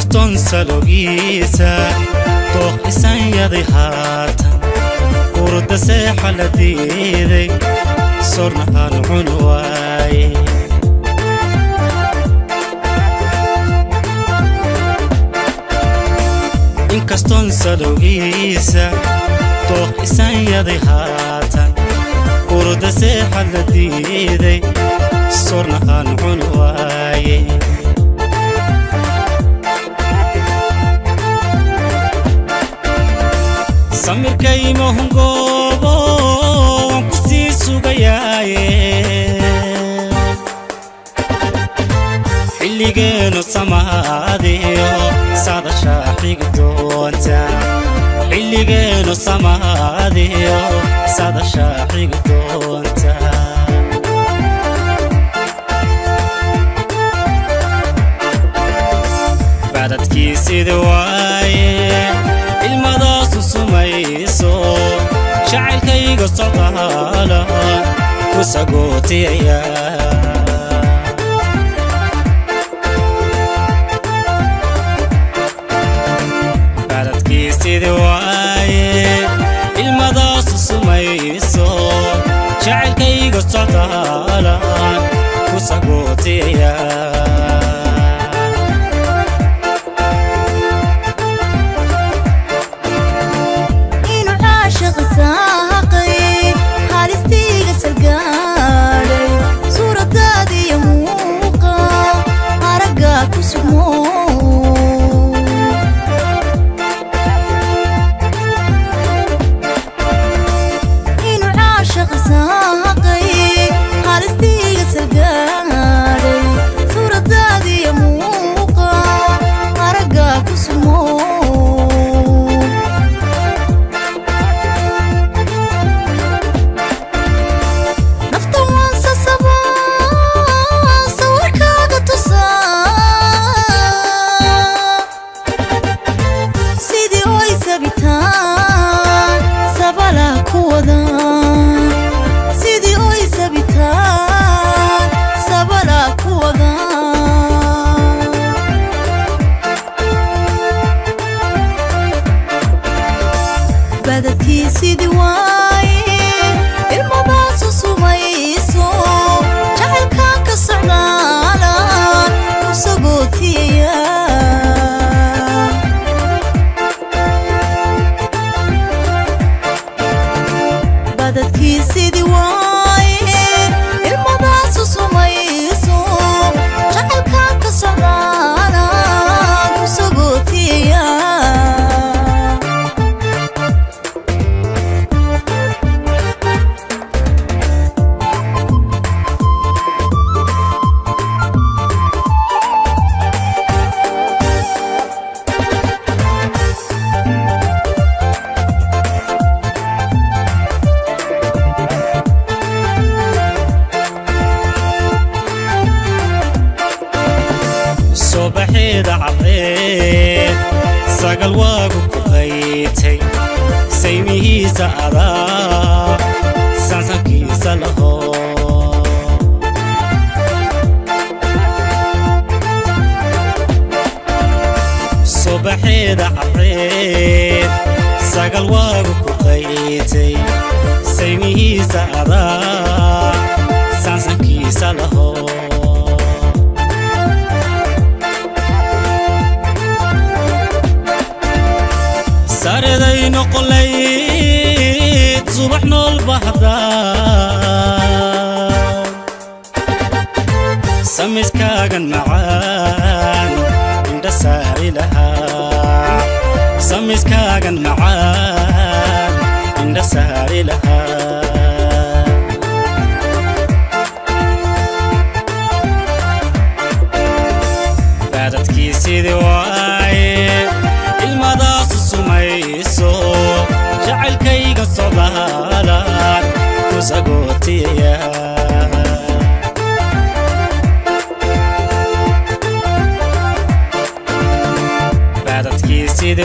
inkaston salogisa tooq isan yadi haatan urda seexa la diiday sorna aan cun waaye inkaston salogisa tooq isan yadi haatan urda seexa la diiday sorna aan cun waaye samirkay mohongobo kusi sugayaaye xilligeenu samaadiyo sadasha xigdoonta xilligeenu samaadiyo sadasha xigdoonta badadkii sida waaye ilmadaasu sumayso jacaylkayga socdaala ku sagootiyaya badadkii sida waaye ilmadaasu sumayso jacaylkayga socdaala ku sagootiyaya صباحيد عطيت ساقل واقو كويتي سيميه سأرا سانساكي سالهو صباحيد عطيت ساقل واقو كويتي سيميه سأرا سانساكي سالهو ساردي نقليت صبح نول بحضان سميس كاغن معان عند ساري لها سميس كاغن معان عند ساري لها بعدت كيسي دواي المداس سميسو jacaylkayga socdaalaan ku sagootiya badadkii sidii